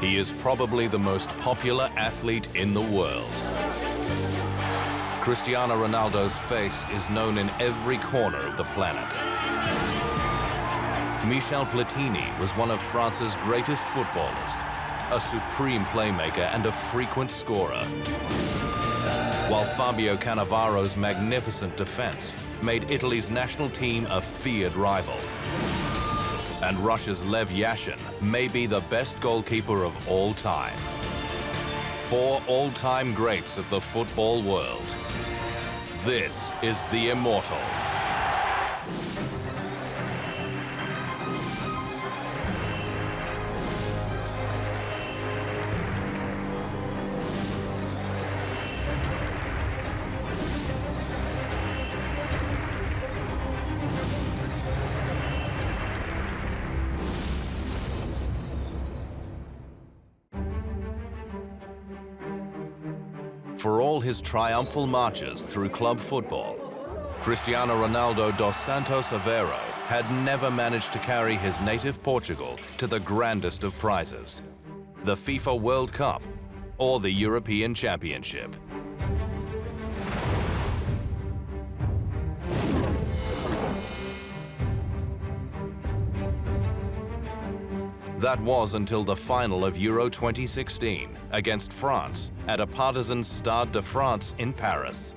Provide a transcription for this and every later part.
He is probably the most popular athlete in the world. Cristiano Ronaldo's face is known in every corner of the planet. Michel Platini was one of France's greatest footballers, a supreme playmaker and a frequent scorer. While Fabio Cannavaro's magnificent defense made Italy's national team a feared rival. And Russia's Lev Yashin may be the best goalkeeper of all time. 4 all-time greats of the football world. This is the Immortals. For all his triumphal marches through club football, Cristiano Ronaldo dos Santos Aveiro had never managed to carry his native Portugal to the grandest of prizes, the FIFA World Cup or the European Championship. That was until the final of Euro 2016 against France at a partisan Stade de France in Paris.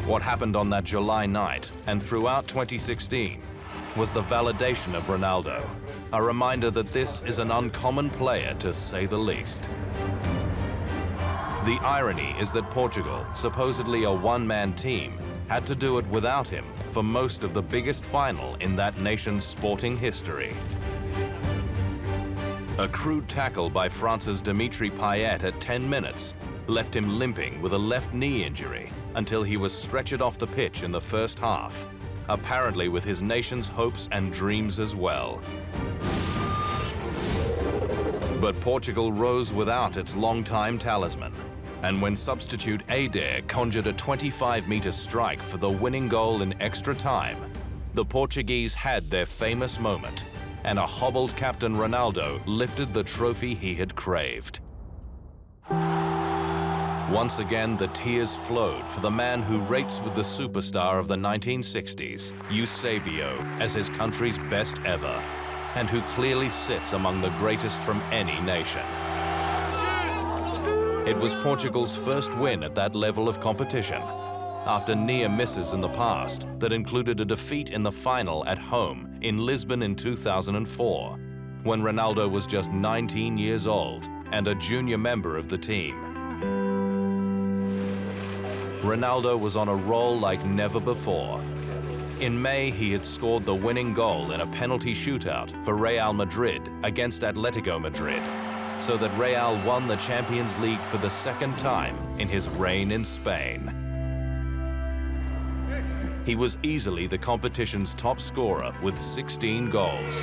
What happened on that July night and throughout 2016 was the validation of Ronaldo, a reminder that this is an uncommon player to say the least. The irony is that Portugal, supposedly a one-man team, had to do it without him for most of the biggest final in that nation's sporting history. A crude tackle by France's Dimitri Payet at 10 minutes left him limping with a left knee injury until he was stretchered off the pitch in the first half, apparently with his nation's hopes and dreams as well. But Portugal rose without its long-time talisman, and when substitute Adair conjured a 25-meter strike for the winning goal in extra time, the Portuguese had their famous moment, and a hobbled Captain Ronaldo lifted the trophy he had craved. Once again, the tears flowed for the man who rates with the superstar of the 1960s, Eusebio, as his country's best ever, and who clearly sits among the greatest from any nation. It was Portugal's first win at that level of competition, after near misses in the past that included a defeat in the final at home in Lisbon in 2004, when Ronaldo was just 19 years old and a junior member of the team. Ronaldo was on a roll like never before. In May, he had scored the winning goal in a penalty shootout for Real Madrid against Atletico Madrid, so that Real won the Champions League for the second time in his reign in Spain. He was easily the competition's top scorer with 16 goals.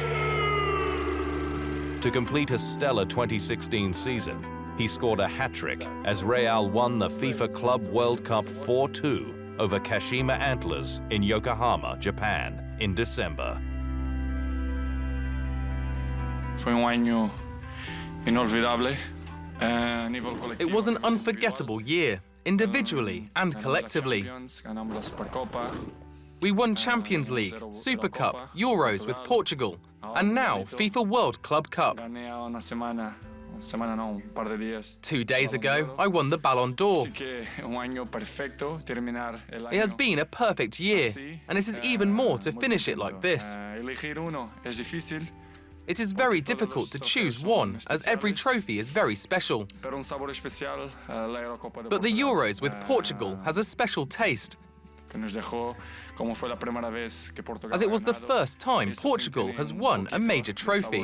To complete a stellar 2016 season, he scored a hat-trick as Real won the FIFA Club World Cup 4-2 over Kashima Antlers in Yokohama, Japan, in December. It was an unforgettable year, individually and collectively. We won Champions League, Super Cup, Euros with Portugal, and now FIFA World Club Cup. 2 days ago, I won the Ballon d'Or. It has been a perfect year, and it is even more to finish it like this. It is very difficult to choose one, as every trophy is very special. But the Euros with Portugal has a special taste, as it was the first time Portugal has won a major trophy.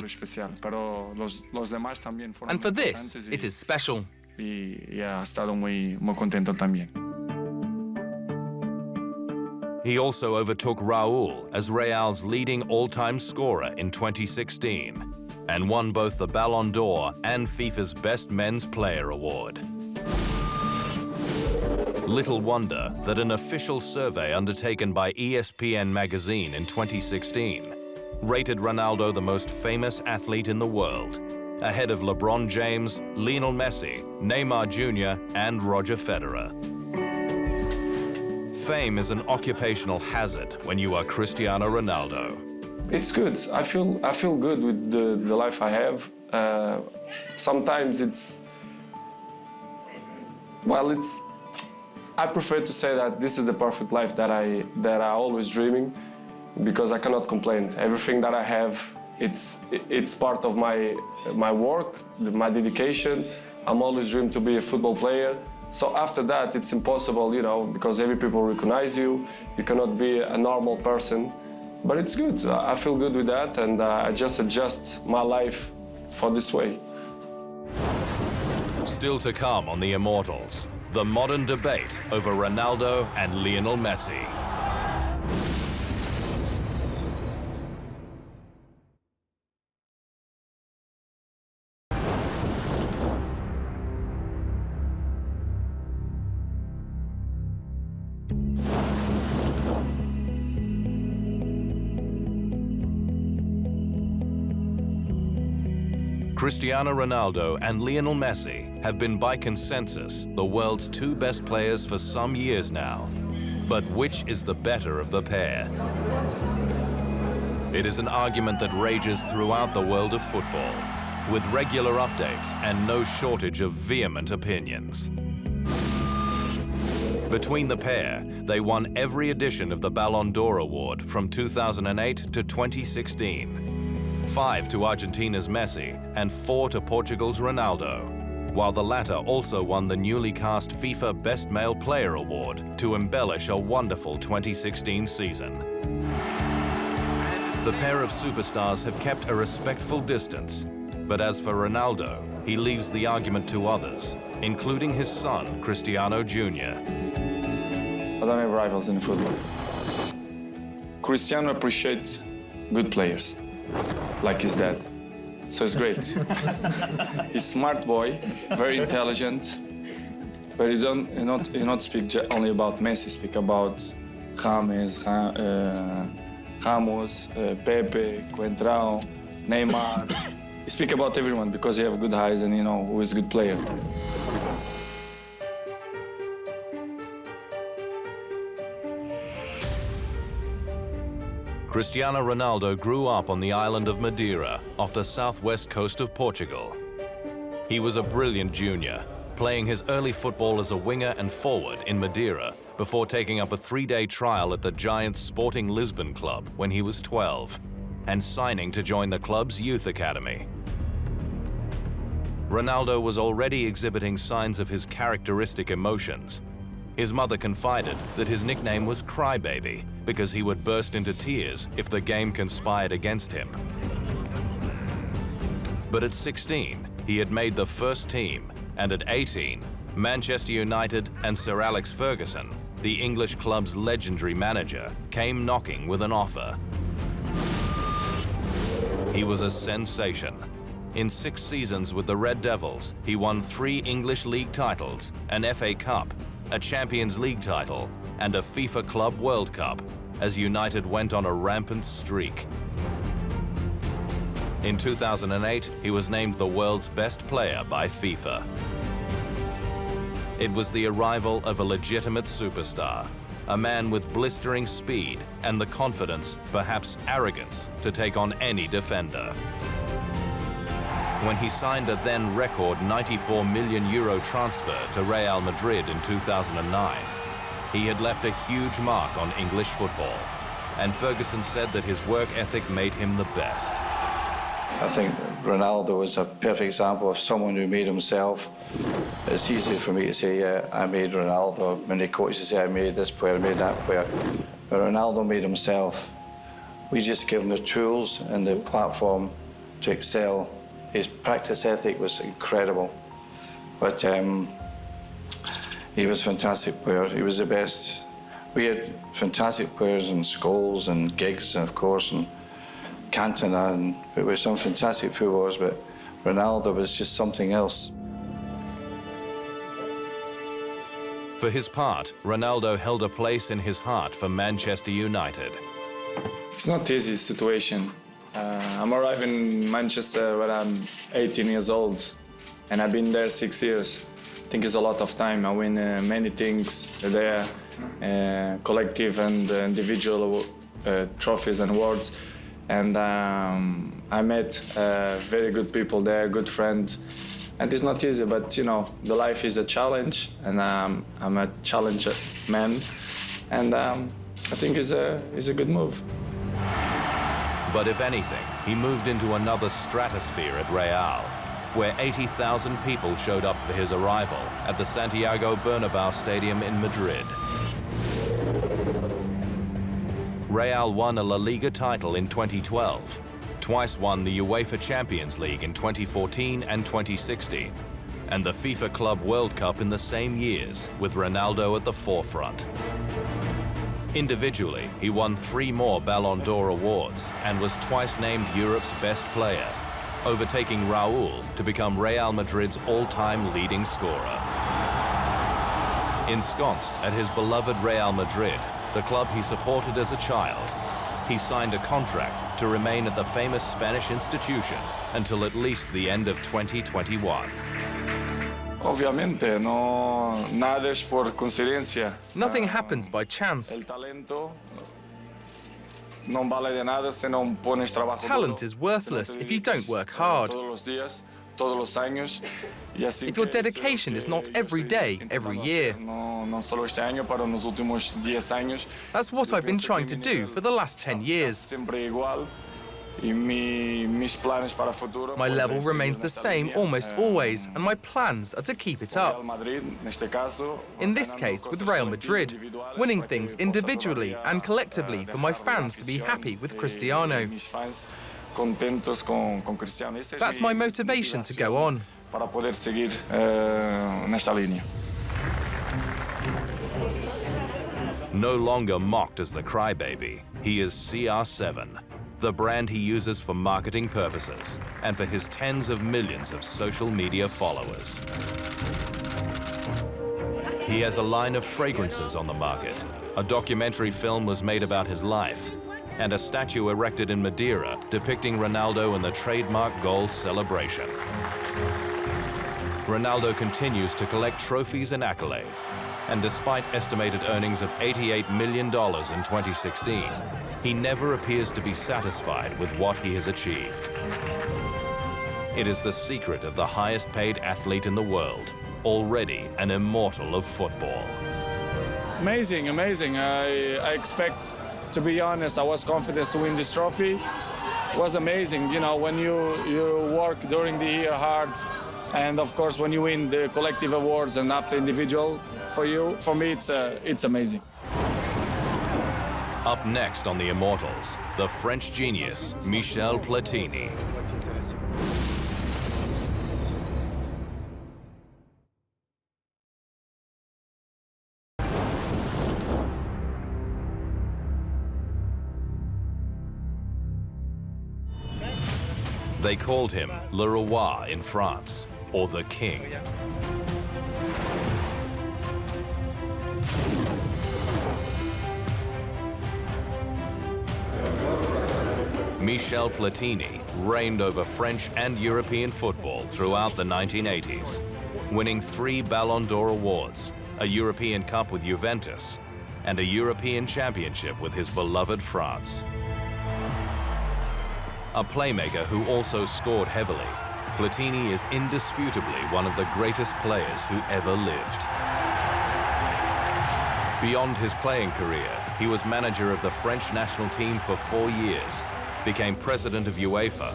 And for this, it is special. He also overtook Raul as Real's leading all-time scorer in 2016 and won both the Ballon d'Or and FIFA's Best Men's Player award. Little wonder that an official survey undertaken by ESPN magazine in 2016 rated Ronaldo the most famous athlete in the world ahead of LeBron James, Lionel Messi, Neymar Jr., and Roger Federer. Fame is an occupational hazard when you are Cristiano Ronaldo. It's good. I feel good with the life I have. Sometimes I prefer to say that this is the perfect life that I always dreaming, because I cannot complain. Everything that I have, it's part of my work, my dedication. I'm always dreamed to be a football player. So after that, it's impossible, you know, because every people recognize you. You cannot be a normal person, but it's good. I feel good with that, and I just adjust my life for this way. Still to come on the Immortals, the modern debate over Ronaldo and Lionel Messi. Cristiano Ronaldo and Lionel Messi have been by consensus the world's two best players for some years now. But which is the better of the pair? It is an argument that rages throughout the world of football, with regular updates and no shortage of vehement opinions. Between the pair, they won every edition of the Ballon d'Or award from 2008 to 2016. 5 to Argentina's Messi and 4 to Portugal's Ronaldo, while the latter also won the newly cast FIFA Best Male Player Award to embellish a wonderful 2016 season. The pair of superstars have kept a respectful distance, but as for Ronaldo, he leaves the argument to others, including his son, Cristiano Jr. I don't have rivals in football. Cristiano appreciates good players, like his dad. So it's great. He's a smart boy, very intelligent, but he not speak only about Messi. Speak about James, Ramos, Pepe, Coentrão, Neymar. He speak about everyone because he have good eyes and you know who is a good player. Cristiano Ronaldo grew up on the island of Madeira, off the southwest coast of Portugal. He was a brilliant junior, playing his early football as a winger and forward in Madeira before taking up a 3-day trial at the Giants Sporting Lisbon club when he was 12, and signing to join the club's youth academy. Ronaldo was already exhibiting signs of his characteristic emotions. His mother confided that his nickname was Crybaby because he would burst into tears if the game conspired against him. But at 16, he had made the first team, and at 18, Manchester United and Sir Alex Ferguson, the English club's legendary manager, came knocking with an offer. He was a sensation. In 6 seasons with the Red Devils, he won 3 English League titles, an FA Cup, a Champions League title, and a FIFA Club World Cup, as United went on a rampant streak. In 2008, he was named the world's best player by FIFA. It was the arrival of a legitimate superstar, a man with blistering speed and the confidence, perhaps arrogance, to take on any defender. When he signed a then record €94 million transfer to Real Madrid in 2009, he had left a huge mark on English football, and Ferguson said that his work ethic made him the best. I think Ronaldo was a perfect example of someone who made himself. It's easy for me to say, yeah, I made Ronaldo. Many coaches say, I made this player, I made that player. But Ronaldo made himself. We just give him the tools and the platform to excel. His practice ethic was incredible. But he was a fantastic player. He was the best. We had fantastic players in Scholes and Giggs, of course, and Cantona, and there were some fantastic footballers, but Ronaldo was just something else. For his part, Ronaldo held a place in his heart for Manchester United. It's not easy situation. I'm arriving in Manchester when I'm 18 years old, and I've been there 6 years. I think it's a lot of time. I win many things there, collective and individual trophies and awards. And I met very good people there, good friends. And it's not easy, but you know, the life is a challenge, and I'm a challenger man. And I think it's a good move. But if anything, he moved into another stratosphere at Real, where 80,000 people showed up for his arrival at the Santiago Bernabéu Stadium in Madrid. Real won a La Liga title in 2012, twice won the UEFA Champions League in 2014 and 2016, and the FIFA Club World Cup in the same years, with Ronaldo at the forefront. Individually, he won 3 more Ballon d'Or awards and was twice named Europe's best player, overtaking Raúl to become Real Madrid's all-time leading scorer. Ensconced at his beloved Real Madrid, the club he supported as a child, he signed a contract to remain at the famous Spanish institution until at least the end of 2021. Obviamente, nada es por coincidencia. Nothing happens by chance. El talento no vale de nada si no pones trabajo. Talent is worthless if you don't work hard. Todos los días, todos los años. If your dedication is not every day, every year. No solo este año, pero nos últimos 10 años. That's what I've been trying to do for the last 10 years. Siempre igual. My level remains the same almost always, and my plans are to keep it up. In this case, with Real Madrid, winning things individually and collectively for my fans to be happy with Cristiano. That's my motivation to go on. No longer mocked as the crybaby, he is CR7, the brand he uses for marketing purposes and for his tens of millions of social media followers. He has a line of fragrances on the market, a documentary film was made about his life, and a statue erected in Madeira depicting Ronaldo in the trademark goal celebration. Ronaldo continues to collect trophies and accolades, and despite estimated earnings of $88 million in 2016, he never appears to be satisfied with what he has achieved. It is the secret of the highest paid athlete in the world, already an immortal of football. Amazing, amazing. I expect, to be honest, I was confident to win this trophy. It was amazing, you know, when you work during the year hard, and of course when you win the collective awards and after individual, for me it's amazing. Up next on the Immortals, the French genius, Michel Platini. They called him Le Roi in France, or the King. Michel Platini reigned over French and European football throughout the 1980s, winning 3 Ballon d'Or awards, a European Cup with Juventus, and a European Championship with his beloved France. A playmaker who also scored heavily, Platini is indisputably one of the greatest players who ever lived. Beyond his playing career, he was manager of the French national team for 4 years, became president of UEFA,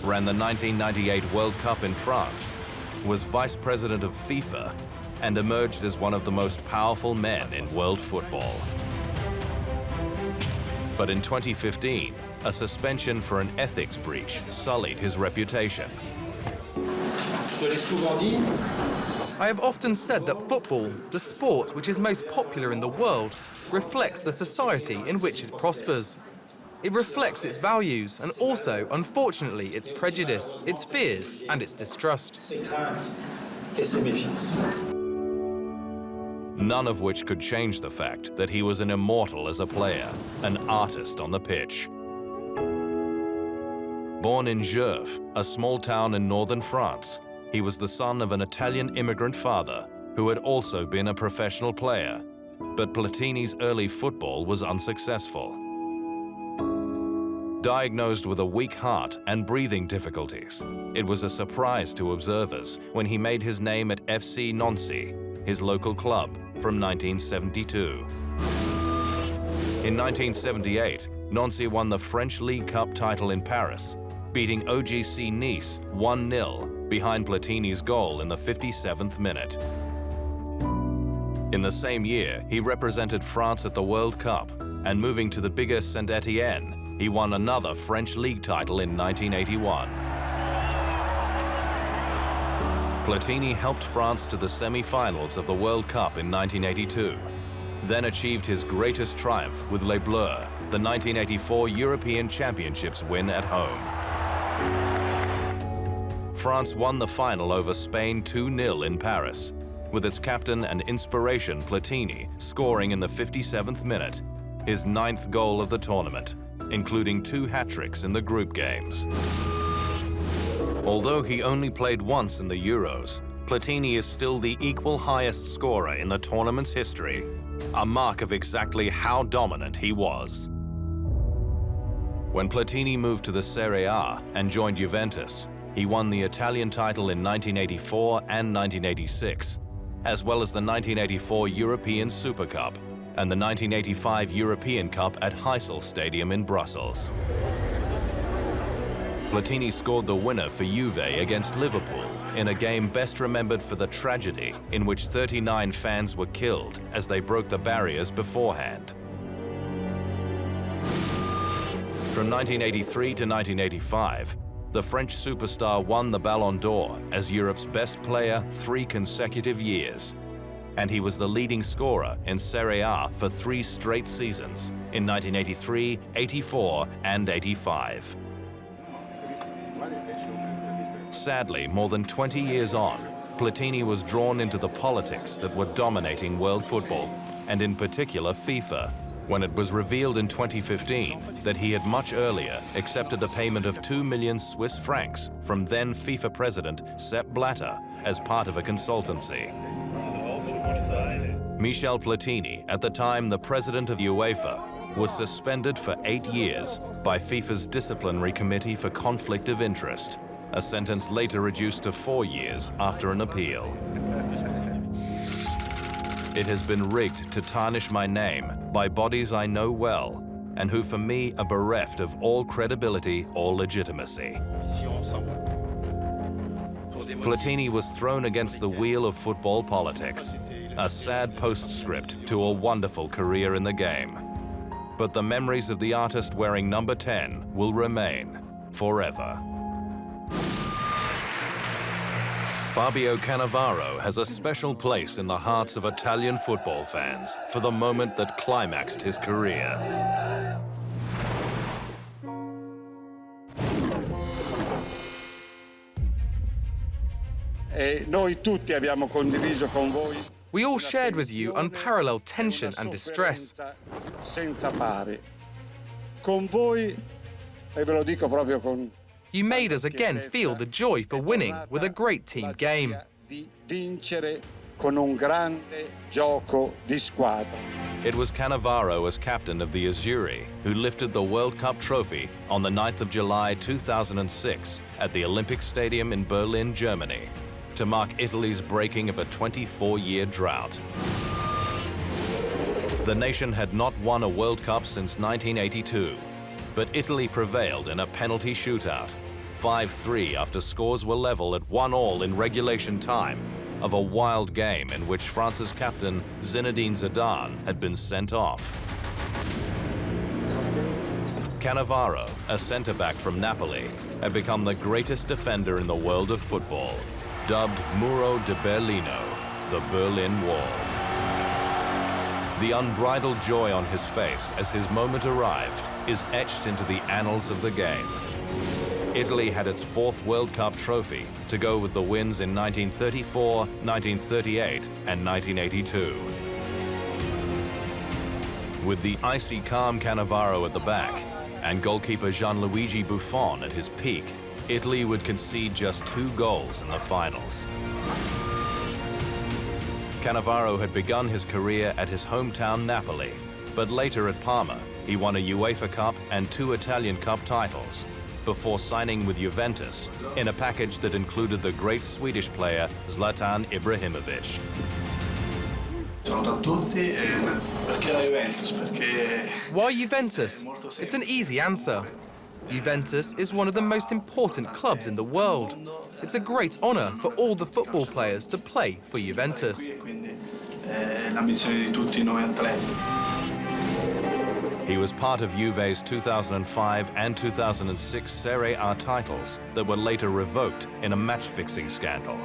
ran the 1998 World Cup in France, was vice president of FIFA, and emerged as one of the most powerful men in world football. But in 2015, a suspension for an ethics breach sullied his reputation. I have often said that football, the sport which is most popular in the world, reflects the society in which it prospers. It reflects its values and also, unfortunately, its prejudice, its fears and its distrust. None of which could change the fact that he was an immortal as a player, an artist on the pitch. Born in Gers, a small town in northern France, he was the son of an Italian immigrant father who had also been a professional player. But Platini's early football was unsuccessful. Diagnosed with a weak heart and breathing difficulties, it was a surprise to observers when he made his name at FC Nancy, his local club, from 1972. In 1978, Nancy won the French League Cup title in Paris, beating OGC Nice 1-0 behind Platini's goal in the 57th minute. In the same year, he represented France at the World Cup, and moving to the bigger Saint-Étienne, he won another French league title in 1981. Platini helped France to the semi-finals of the World Cup in 1982, then achieved his greatest triumph with Les Bleus, the 1984 European Championships win at home. France won the final over Spain 2-0 in Paris, with its captain and inspiration Platini scoring in the 57th minute, his 9th goal of the tournament, including 2 hat-tricks in the group games. Although he only played once in the Euros, Platini is still the equal highest scorer in the tournament's history, a mark of exactly how dominant he was. When Platini moved to the Serie A and joined Juventus, he won the Italian title in 1984 and 1986, as well as the 1984 European Super Cup and the 1985 European Cup at Heysel Stadium in Brussels. Platini scored the winner for Juve against Liverpool in a game best remembered for the tragedy in which 39 fans were killed as they broke the barriers beforehand. From 1983 to 1985, the French superstar won the Ballon d'Or as Europe's best player 3 consecutive years, and he was the leading scorer in Serie A for 3 straight seasons in 1983, 84, and 85. Sadly, more than 20 years on, Platini was drawn into the politics that were dominating world football, and in particular FIFA, when it was revealed in 2015 that he had much earlier accepted a payment of 2 million Swiss francs from then FIFA president Sepp Blatter as part of a consultancy. Michel Platini, at the time the president of UEFA, was suspended for 8 years by FIFA's Disciplinary Committee for Conflict of Interest, a sentence later reduced to 4 years after an appeal. It has been rigged to tarnish my name by bodies I know well and who for me are bereft of all credibility or legitimacy. Platini was thrown against the wheel of football politics, a sad postscript to a wonderful career in the game. But the memories of the artist wearing number 10 will remain forever. Fabio Cannavaro has a special place in the hearts of Italian football fans for the moment that climaxed his career. Noi tutti abbiamo condiviso con voi. We all shared with you unparalleled tension and distress. Senza pari. Con voi, e ve lo dico proprio con. You made us again feel the joy for winning with a great team game. Di vincere con un grande gioco di squadra. It was Cannavaro as captain of the Azzurri who lifted the World Cup trophy on the 9th of July 2006 at the Olympic Stadium in Berlin, Germany, to mark Italy's breaking of a 24-year drought. The nation had not won a World Cup since 1982, but Italy prevailed in a penalty shootout, 5-3 after scores were level at 1-1 in regulation time of a wild game in which France's captain Zinedine Zidane had been sent off. Cannavaro, a centre-back from Napoli, had become the greatest defender in the world of football, dubbed Muro di Berlino, the Berlin Wall. The unbridled joy on his face as his moment arrived is etched into the annals of the game. Italy had its 4th World Cup trophy to go with the wins in 1934, 1938, and 1982. With the icy calm Cannavaro at the back and goalkeeper Gianluigi Buffon at his peak, Italy would concede just 2 goals in the finals. Cannavaro had begun his career at his hometown Napoli, but later at Parma, he won a UEFA Cup and 2 Italian Cup titles, before signing with Juventus in a package that included the great Swedish player Zlatan Ibrahimovic. Ciao a tutti, perché la Juventus? Why Juventus? It's an easy answer. Juventus is one of the most important clubs in the world. It's a great honor for all the football players to play for Juventus. He was part of Juve's 2005 and 2006 Serie A titles that were later revoked in a match-fixing scandal.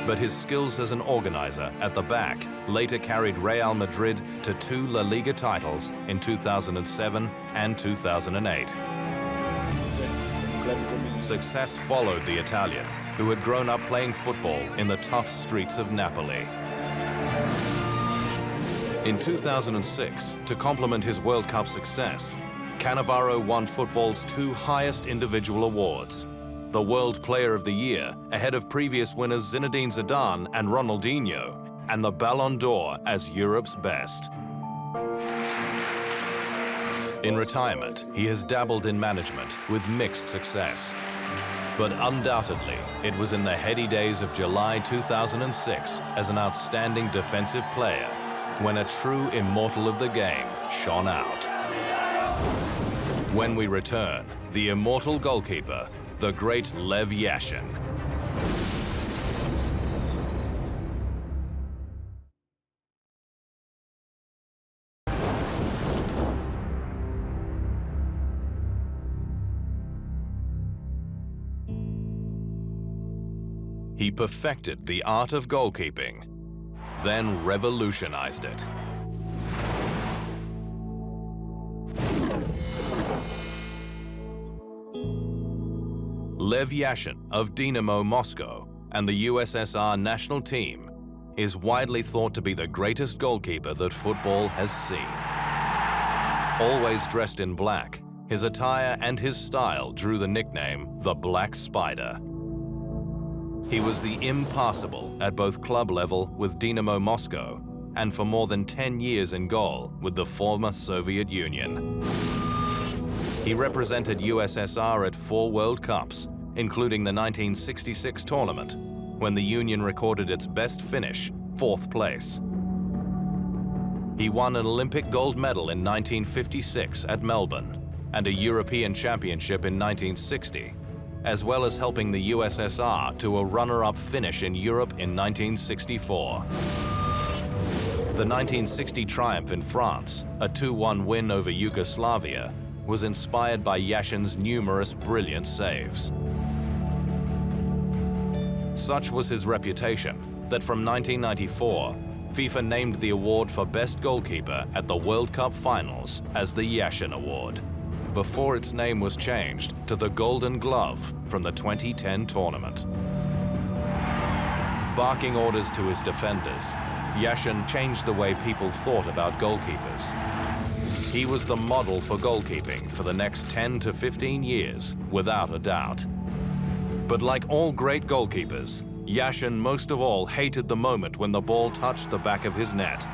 But his skills as an organizer at the back later carried Real Madrid to 2 La Liga titles in 2007 and 2008. Success followed the Italian, who had grown up playing football in the tough streets of Napoli. In 2006, to complement his World Cup success, Cannavaro won football's 2 highest individual awards: the World Player of the Year, ahead of previous winners Zinedine Zidane and Ronaldinho, and the Ballon d'Or as Europe's best. In retirement, he has dabbled in management with mixed success. But undoubtedly, it was in the heady days of July 2006 as an outstanding defensive player when a true immortal of the game shone out. When we return, the immortal goalkeeper, the great Lev Yashin. He perfected the art of goalkeeping, then revolutionized it. Lev Yashin of Dynamo Moscow and the USSR national team is widely thought to be the greatest goalkeeper that football has seen. Always dressed in black, his attire and his style drew the nickname the Black Spider. He was the impassable at both club level with Dynamo Moscow and for more than 10 years in goal with the former Soviet Union. He represented USSR at 4 World Cups, including the 1966 tournament, when the Union recorded its best finish, 4th place. He won an Olympic gold medal in 1956 at Melbourne and a European Championship in 1960, as well as helping the USSR to a runner-up finish in Europe in 1964. The 1960 triumph in France, a 2-1 win over Yugoslavia, was inspired by Yashin's numerous brilliant saves. Such was his reputation that from 1994, FIFA named the award for Best Goalkeeper at the World Cup Finals as the Yashin Award, before its name was changed to the Golden Glove from the 2010 tournament. Barking orders to his defenders, Yashin changed the way people thought about goalkeepers. He was the model for goalkeeping for the next 10 to 15 years, without a doubt. But like all great goalkeepers, Yashin most of all hated the moment when the ball touched the back of his net,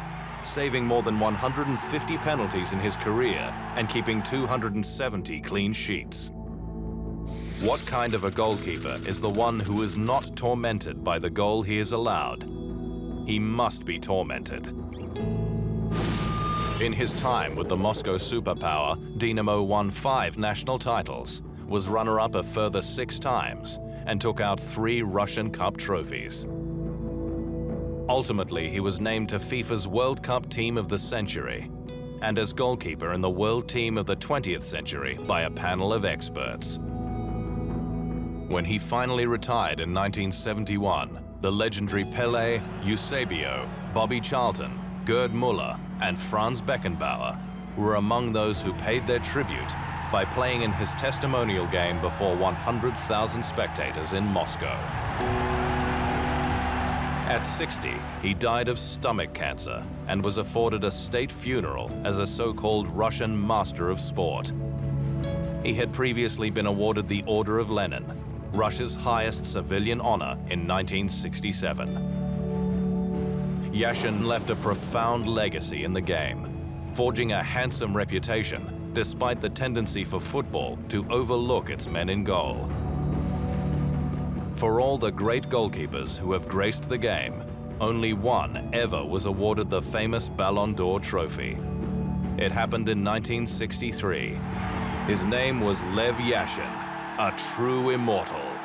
saving more than 150 penalties in his career and keeping 270 clean sheets. What kind of a goalkeeper is the one who is not tormented by the goal he is allowed? He must be tormented. In his time with the Moscow superpower, Dynamo won 5 national titles, was runner-up a further 6 times, and took out 3 Russian Cup trophies. Ultimately, he was named to FIFA's World Cup Team of the Century, and as goalkeeper in the World Team of the 20th Century by a panel of experts. When he finally retired in 1971, the legendary Pelé, Eusebio, Bobby Charlton, Gerd Müller, and Franz Beckenbauer were among those who paid their tribute by playing in his testimonial game before 100,000 spectators in Moscow. At 60, he died of stomach cancer and was afforded a state funeral as a so-called Russian master of sport. He had previously been awarded the Order of Lenin, Russia's highest civilian honor, in 1967. Yashin left a profound legacy in the game, forging a handsome reputation despite the tendency for football to overlook its men in goal. For all the great goalkeepers who have graced the game, only one ever was awarded the famous Ballon d'Or trophy. It happened in 1963. His name was Lev Yashin, a true immortal.